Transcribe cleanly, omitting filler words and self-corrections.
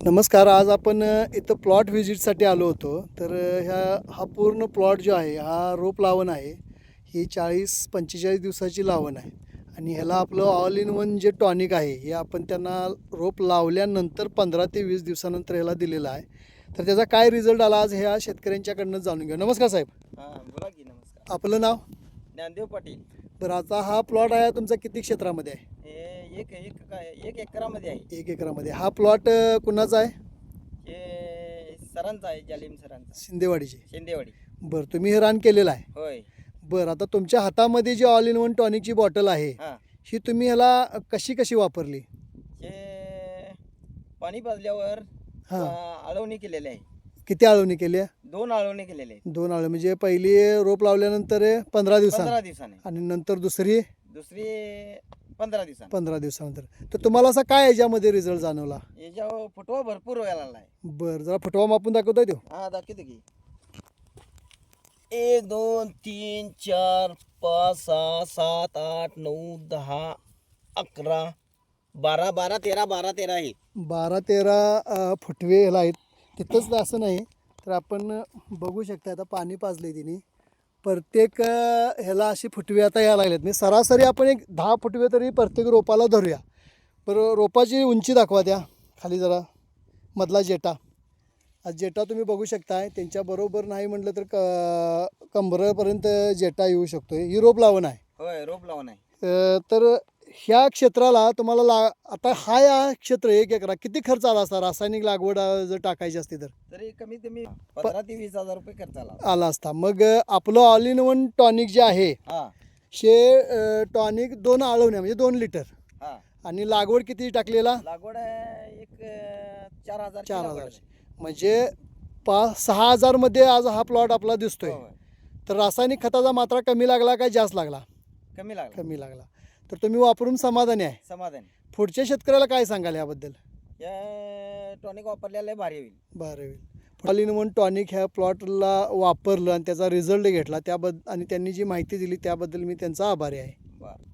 नमस्कार. आज आपण इथं प्लॉट व्हिजिटसाठी आलो होतो. तर हा पूर्ण प्लॉट जो आहे हा रोप लावण आहे. ही 40-45 दिवसाची लावण आहे आणि ह्याला आपलं ऑल इन वन जे टॉनिक आहे हे आपण त्यांना रोप लावल्यानंतर 15 ते 20 दिवसानंतर ह्याला दिलेलं आहे. तर त्याचा काय रिझल्ट आला आज ह्या शेतकऱ्यांच्याकडनं जाणून घेऊ. नमस्कार साहेब. हां, बोला की. नमस्कार. आपलं नाव? ज्ञानदेव पाटील. बरं, आता हा प्लॉट आहे तुमचा किती क्षेत्रामध्ये आहे? हे एक एकरामध्ये आहे. 1 एकरामध्ये. हा प्लॉट कुणाचा आहे? हे सरांचा आहे, जालिम सरांचा, शिंदेवाडीचे. शिंदेवाडी. बरं, तुम्ही हे रान केलेलं आहे. होय. बरं, आता तुमच्या हातामध्ये जी ऑल इन वन टॉनिकची बॉटल आहे हां, ही तुम्ही ह्याला कशी वापरली? हे पाणी पाजल्यावर हां. आळवणी केलेली आहे. किती आळवणी केली आहे? 2 आळवणी केलेले आहेत. 2 आळवणी म्हणजे पहिली रोप लावल्यानंतर 15 दिवसांनी 15 दिवसाने. आणि नंतर दुसरी दुसरी 15 दिवसाने. 15 दिवसानंतर. तर तुम्हाला असा काय याच्यामध्ये रिझल्ट जाणवला? याच्यावर फुटवा भरपूर व्हायला लागला आहे. बरं, जरा फुटवा मापून दाखवता तो. हां, दाखवतो की. 1 2 3 4 5 6 7 8 9 10 11 12 12 13 12 13 आहे. 12-13 फुटवे ह्याला आहेत. तिथंच असं नाही तर आपण बघू शकता. आता पाणी पाजले तिने प्रत्येक ह्याला अशी फुटवे आता यायला लागलेत. म्हणजे सरासरी आपण एक 10 फुटवे तरी प्रत्येक रोपाला धरूया. बरं, रोपाची उंची दाखवा त्या खाली जरा. मधला जेटा, आज जेटा तुम्ही बघू शकताय. त्यांच्याबरोबर नाही म्हटलं तर कंबरेपर्यंत जेटा येऊ शकतो. ही रोप लावण आहे. होय, रोप लावून आहे. तर ह्या क्षेत्राला तुम्हाला आता हा क्षेत्र 1 एकरा किती खर्च आला असता रासायनिक लागवड जर टाकायची असती तर? तरी कमीत कमी 15 ते 20 हजार रुपये खर्च आला. आला असता. मग आपलं ऑल इन वन टॉनिक जे आहे हां, हे टॉनिक 2 आळवण्या म्हणजे 2 लिटर हां. आणि लागवड किती टाकलेला? लागवड एक 4,000 4,000 म्हणजे 6,000 मध्ये आज हा प्लॉट आपला दिसतोय. होय, तर रासायनिक खताचा मात्रा कमी लागला का जास्त लागला? कमी लागला. कमी लागला. तर तुम्ही वापरून समाधानी आहे. समाधान. पुढच्या शेतकऱ्याला काय सांगाल याबद्दल? या टॉनिक वापरलेलं भारी होईल. बरं होईल. ऑल इन वन टॉनिक ह्या प्लॉटला वापरलं आणि त्याचा रिझल्ट घेतला त्याबद्दल आणि त्यांनी जी माहिती दिली त्याबद्दल मी त्यांचा आभारी आहे. बरं.